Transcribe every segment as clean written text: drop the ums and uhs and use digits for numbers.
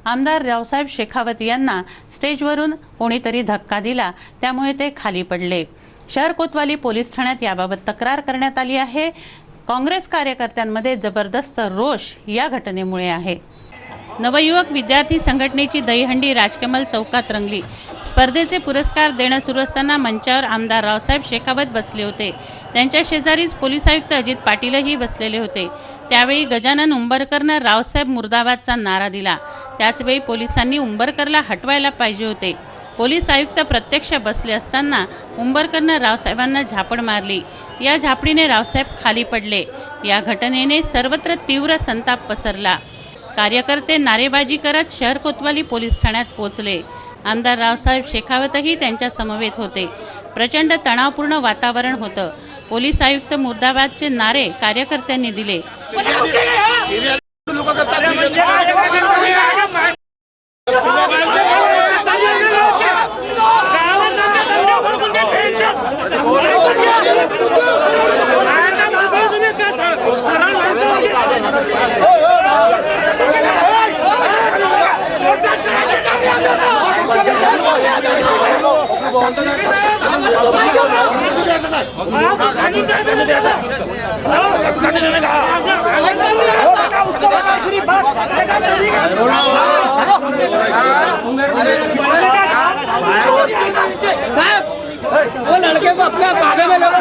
आमदार रावसाहेब शेखावत यांना स्टेजवरून कोणीतरी धक्का दिला, त्यामुळे ते खाली पडले। शहर कोतवाली पोलीस ठाण्यात याबाबत तक्रार करण्यात आली आहे। काँग्रेस कार्यकर्त्यांमध्ये जबरदस्त रोष या घटनेमुळे आहे। नवयुवक विद्यार्थी संघटनेची दहीहंडी राजकमल चौकात रंगली। स्पर्धेचे पुरस्कार देणं सुरू असताना मंचावर आमदार रावसाहेब शेखावत बसले होते। त्यांच्या शेजारीच पोलीस आयुक्त अजित पाटीलही बसलेले होते। त्यावेळी गजानन उंबरकरनं रावसाहेब मुर्दाबादचा नारा दिला। त्याचवेळी पोलिसांनी उंबरकरला हटवायला पाहिजे होते। पोलीस आयुक्त प्रत्यक्ष बसले असताना उंबरकरनं रावसाहेबांना झापड मारली। या झापडीने रावसाहेब खाली पडले। या घटनेने सर्वत्र तीव्र संताप पसरला। कार्यकर्ते नारेबाजी करत शहर कोतवाली पोलीस ठाण्यात पोहोचले। आमदार रावसाहेब शेखावतही त्यांच्या समवेत होते। प्रचंड तणावपूर्ण वातावरण होतं। पोलीस आयुक्त मुर्दाबादचे नारे कार्यकर्त्यांनी दिले। वो लड़के को अपने काबे में लगा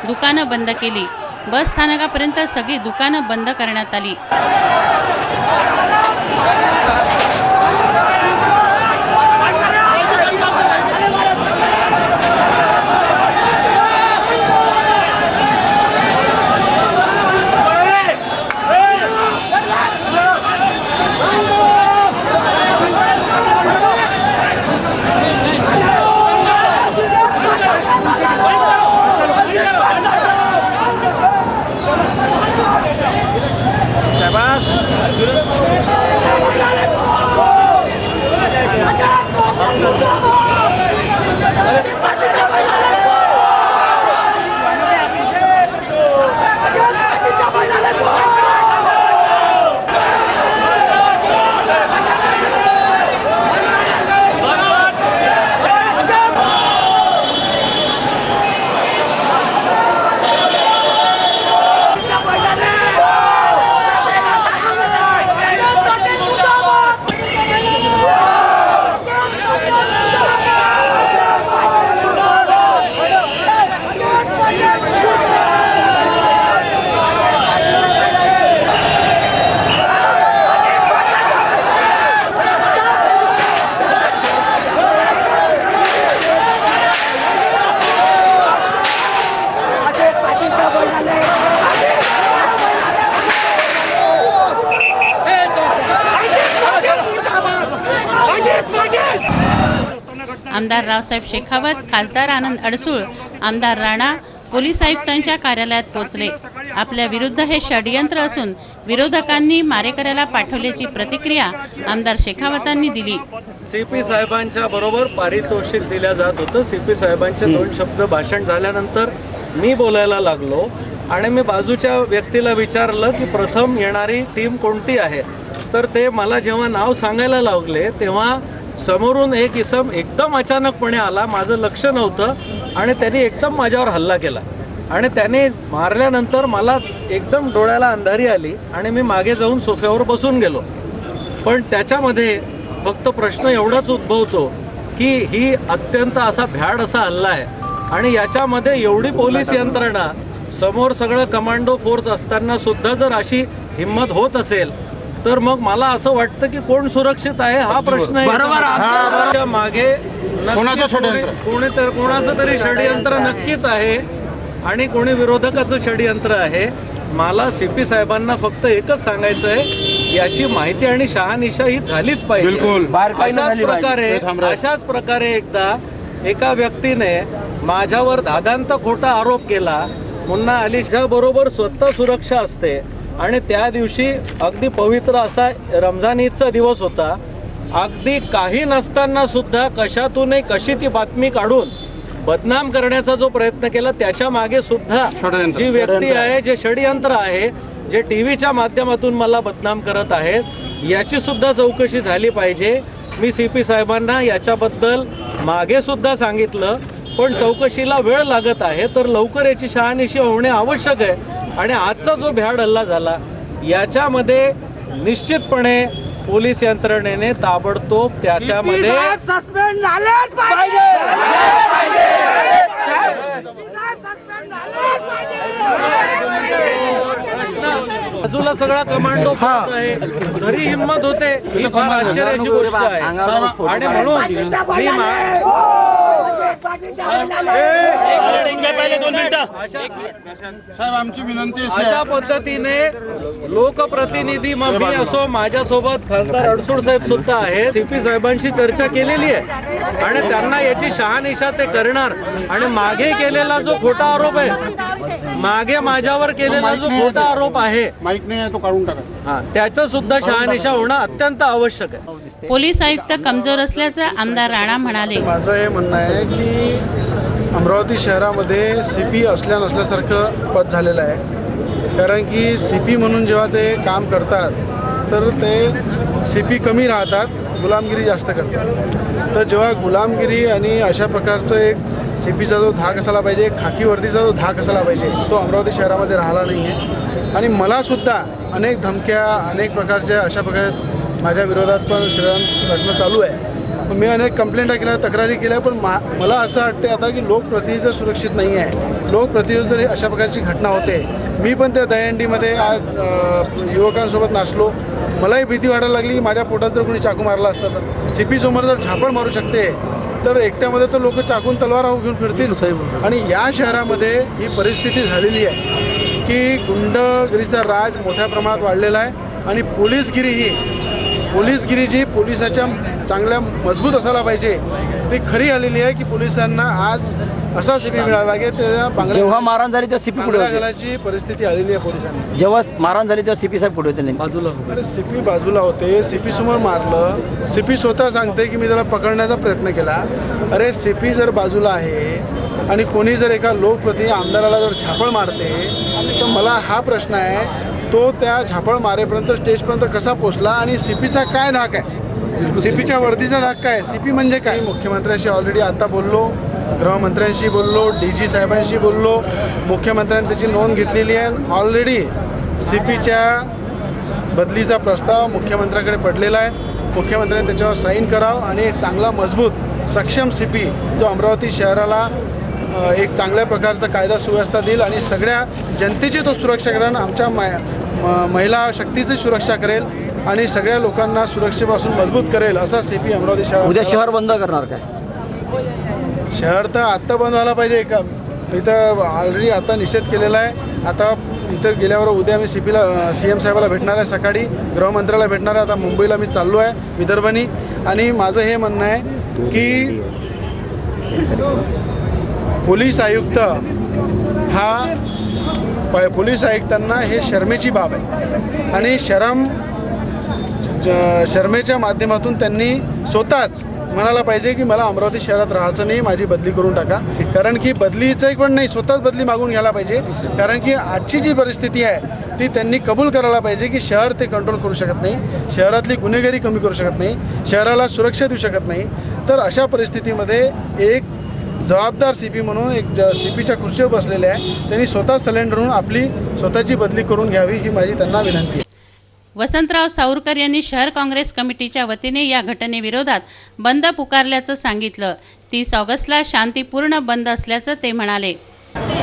दुकानं बंद केली। बस स्थानकापर्यंत सगळी दुकानं बंद करण्यात आली। आमदार रावसाहेब शेखावत, खासदार आनंद अडसूळ, आमदार राणा पोलीस आयुक्तांच्या कार्यालयात पोहोचले। आपल्या विरुद्ध हे षडयंत्र असून विरोधकांनी मारेकऱ्याला पाठवल्याची प्रतिक्रिया आमदार शेखावतांनी दिली। सीपी साहेबांच्या बरोबर पारितोषिक दिल्या जात होतं। सीपी साहेबांचे 2 शब्द भाषण झाल्यानंतर मी बोलायला लागलो आणि मी बाजूच्या व्यक्तीला विचारलं की प्रथम येणारी टीम कोणती आहे, तर ते मला जेव्हा नाव सांगायला लागले तेव्हा समोरून एक इसम एकदम अचानकपणे आला। माझं लक्ष नव्हतं आणि त्यांनी एकदम माझ्यावर हल्ला केला आणि त्याने मारल्यानंतर मला एकदम डोळ्याला अंधारी आली आणि मी मागे जाऊन सोफ्यावर बसून गेलो। पण त्याच्यामध्ये फक्त प्रश्न एवढाच उद्भवतो की ही अत्यंत असा भ्याड असा हल्ला आहे आणि याच्यामध्ये एवढी पोलीस यंत्रणा समोर सगळं कमांडो फोर्स असताना सुद्धा जर अशी हिम्मत होत असेल तर मग मला असं वाटतं की कोण सुरक्षित आहे हा प्रश्न आहे। मागे कोणाचं तरी षडयंत्र नक्कीच आहे आणि कोणी विरोधकाचं षडयंत्र आहे। मला सीपी साहेबांना फक्त एकच सांगायचं आहे, याची माहिती आणि शहानिशा ही झालीच पाहिजे। अशाच प्रकारे एकदा एका व्यक्तीने माझ्यावर धादांत खोटा आरोप केला। मुन्ना अलीच्या बरोबर स्वतः सुरक्षा असते आणि त्या दिवशी अगदी पवित्र असा रमजान ईदचा दिवस होता। अगदी काही नसताना सुद्धा कशातूनही कशी ती बातमी काढून बदनाम करण्याचा जो प्रयत्न केला त्याच्या मागे सुद्धा जी व्यक्ती आहे, जे षडयंत्र आहे, जे टीव्हीच्या माध्यमातून मला बदनाम करत आहेत, याची सुद्धा चौकशी झाली पाहिजे. मी CP साहेबांना याच्याबद्दल मागे सुद्धा सांगितलं, पण चौकशीला वेळ लागत आहे, तर लवकर याची शहानिशी होणे आवश्यक आहे. आणि आजचा जो भ्याड हल्ला झाला याच्यामध्ये निश्चितपणे पोलीस यंत्रणेने ताबडतोब त्याच्यामध्ये सस्पेंड झालेच पाहिजे. बाजूला सगळा कमांडो फोर्स आहे, तरी हिंमत होते, ही फार आश्चर्याची गोष्ट आहे. आणि म्हणून अशा पद्धतीने लोकप्रतिनिधी, मग मी असो, माझ्यासोबत खासदार अडसूळ साहेब सुद्धा आहेत, CP साहेबांशी चर्चा केलेली आहे आणि त्यांना याची शहानिशा ते करणार. आणि मागे केलेला जो खोटा आरोप आहे, मागे माझ्यावर केलेला जो खोटा आरोप आहे, माईक नाही आहे तो काढून टाका. त्याचं सुद्धा शहानिशा होणं अत्यंत आवश्यक आहे. पोलीस आयुक्त कमजोर असल्याचं आमदार राणा म्हणाले. माझं हे म्हणणं आहे की अमरावती शहरामध्ये CP असल्या नसल्यासारखं पद झालेलं आहे. कारण की CP म्हणून जेव्हा ते काम करतात तर ते CP कमी राहतात, गुलामगिरी जास्त करतात. तर जेव्हा गुलामगिरी आणि अशा प्रकारचं एक CPचा जो धाक असायला पाहिजे, खाकी वर्दीचा जो धाक असायला पाहिजे, तो अमरावती शहरामध्ये राहिला नाही आहे. आणि मलासुद्धा अनेक धमक्या, अनेक प्रकारच्या अशा प्रकारे माझ्या विरोधात पण षडयंत्र रचना चालू आहे. मी अनेक कंप्लेंटा केल्या, तक्रारी केल्या, पण मला असं वाटते आता की लोकप्रतिनिधी जर सुरक्षित नाही आहे, लोकप्रतिनिधी जर अशा प्रकारची घटना होते. मी पण त्या दहीहंडीमध्ये आज युवकांसोबत नाचलो, मलाही भीती वाटायला लागली की माझ्या पोटात जर कोणी चाकू मारला असता तर. CP समोर जर झापड मारू शकते तर एकट्यामध्ये तर लोक चाकून तलवार घेऊन फिरतील. आणि या शहरामध्ये ही परिस्थिती झालेली आहे की गुंडगिरीचा राज मोठ्या प्रमाणात वाढलेला आहे. आणि पोलीसगिरी जी पोलिसाच्या चांगल्या मजबूत असायला पाहिजे ती खरी आलेली आहे की पोलिसांना आज असा CP मिळाला की त्या जेव्हा मारहाण झाली तेव्हा CP पुढे होते. घालायची परिस्थिती आलेली आहे पोलिसांना. जेव्हा मारहाण झाली तेव्हा CP साहेब पुढे होते. बाजूला अरे CP बाजूला होते, CP समोर मारलं. CP स्वतः सांगते की मी त्याला पकडण्याचा प्रयत्न केला. अरे CP जर बाजूला आहे आणि कोणी जर एका लोकप्रतिनिधी आमदाराला जर झापड मारते तर मला हा प्रश्न आहे, तो त्या झापड मारेपर्यंत स्टेजपर्यंत कसा पोचला आणि CPचा काय धाक आहे, CPच्या वर्दीचा धाक काय, CP म्हणजे काय. मुख्यमंत्र्यांशी ऑलरेडी आता बोललो, गृहमंत्र्यांशी बोललो, DG साहेबांशी बोललो, मुख्यमंत्र्यांनी त्याची नोंद घेतलेली आहे. ऑलरेडी CPच्या बदलीचा प्रस्ताव मुख्यमंत्र्यांकडे पडलेला आहे. मुख्यमंत्र्यांनी त्याच्यावर साईन करावं आणि एक चांगला मजबूत सक्षम CP जो अमरावती शहराला एक चांगल्या प्रकारचा कायदा सुव्यवस्था देईल आणि सगळ्या जनतेची तो सुरक्षा करेल, आमच्या महिला शक्तीची सुरक्षा करेल आणि सगळ्या लोकांना सुरक्षेपासून मजबूत करेल असा CP अमरावती शहर. उद्या शहर बंद करणार काय? शहर तर आत्ता बंद व्हायला पाहिजे का. इथं ऑलरेडी आता निषेध केलेला आहे. आता इथं गेल्यावर उद्या मी CM साहेबाला भेटणार आहे, सकाळी गृहमंत्र्याला भेटणार आहे. आता मुंबईला मी चाललो आहे विदर्भानी. आणि माझं हे म्हणणं आहे की पोलीस आयुक्त पोलीस आयुक्तांना हे शर्मेची बाब आहे आणि शर्मेच्या माध्यमातून त्यांनी स्वतःच म्हणायला पाहिजे की मला अमरावती शहरात राहायचं नाही, माझी बदली करून टाका. कारण की बदलीचं पण नाही, स्वतःच बदली मागून घ्यायला पाहिजे. कारण की आजची जी परिस्थिती आहे ती त्यांनी कबूल करायला पाहिजे की शहर ते कंट्रोल करू शकत नाही, शहरातली गुन्हेगारी कमी करू शकत नाही, शहराला सुरक्षा देऊ शकत नाही. तर अशा परिस्थितीमध्ये एक जबाबदार CP म्हणून एक CPच्या खुर्चीवर बसलेले आहे, त्यांनी स्वतः सलेंडर होऊन आपली स्वतःची बदली करून घ्यावी ही माझी त्यांना विनंती आहे. वसंतराव सावरकर यांनी शहर काँग्रेस कमिटीच्या वतीने या घटनेविरोधात बंद पुकारल्याचं सांगितलं. 30 ऑगस्टला शांतीपूर्ण बंद असल्याचं ते म्हणाले.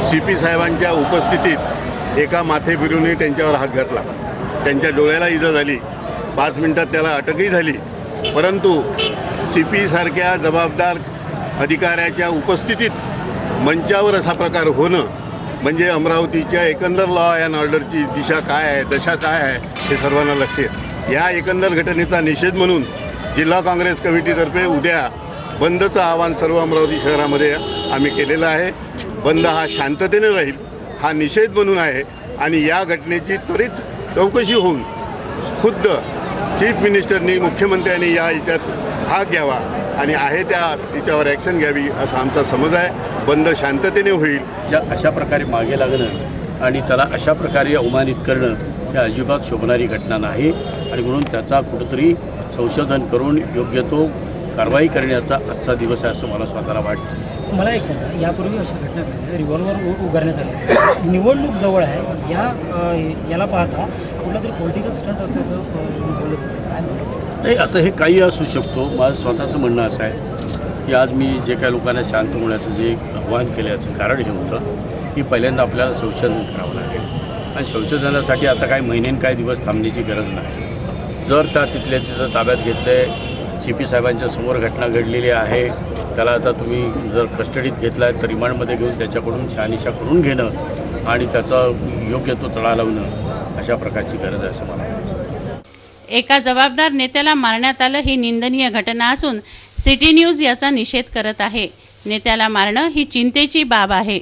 CP साहेबांच्या उपस्थितीत एका माथेफिरूने त्यांच्यावर हात घातला, त्यांच्या डोळ्याला इजा झाली, 5 मिनिटात त्याला अटकही झाली. परंतु CP सारख्या जबाबदार अधिकाऱ्याच्या उपस्थितीत मंचावर असा प्रकार होणं म्हणजे अमरावतीच्या एकंदर लॉ अँड ऑर्डरची दिशा काय आहे, दशा काय आहे हे सर्वांना लक्ष आहे. या एकंदर घटनेचा निषेध म्हणून जिल्हा काँग्रेस कमिटीतर्फे उद्या बंदचं आवाहन सर्व अमरावती शहरामध्ये आम्ही केलेलं आहे. बंद हा शांततेने राहील, हा निषेध म्हणून आहे. आणि या घटनेची त्वरित चौकशी होऊन खुद्द चीफ मिनिस्टरनी, मुख्यमंत्र्यांनी या याच्यात भाग घ्यावा आणि आहे त्या तिच्यावर ॲक्शन घ्यावी असा आमचा समज आहे. बंद शांततेने होईल. अशा प्रकारे मागे लागणं आणि त्याला अशा प्रकारे अवमानित करणं ही अजिबात शोभणारी घटना नाही आणि म्हणून त्याचा कुठंतरी संशोधन करून योग्य तो कारवाई करण्याचा आजचा दिवस आहे असं मला स्वतःला वाटतं. मला एक सांगा, यापूर्वी अशा घटना घडल्या, रिव्हॉल्वर उगारण्यात आले, निवडणूक जवळ आहे, याला पाहता कुठला तरी पॉलिटिकल स्टंट असल्याचं बोललं जातं, काय म्हणतात? नाही, आता हे काही असू शकतो. माझं स्वतःचं म्हणणं असं आहे की आज मी जे काही लोकांना शांत होण्याचं जे आव्हान केल्याचं कारण हे होतं की पहिल्यांदा आपल्याला संशोधन करावं लागेल आणि संशोधनासाठी आता काही महिने काही दिवस थांबण्याची गरज नाही. जर त्या तिथल्या तिथं ताब्यात घेतलं आहे, CP साहेबांच्या समोर घटना घडलेली आहे, त्याला आता तुम्ही जर कस्टडीत घेतला आहे तर रिमांडमध्ये घेऊन त्याच्याकडून शहानिशा करून घेणं आणि त्याचा योग्य तो तडा लावणं अशा प्रकारची गरज आहे असं मला वाटतं. एका जबाबदार नेत्याला मारण्यात आलं ही निंदनीय घटना असून सिटी न्यूज याचा निषेध करत आहे. नेत्याला मारणं ही चिंतेची बाब आहे.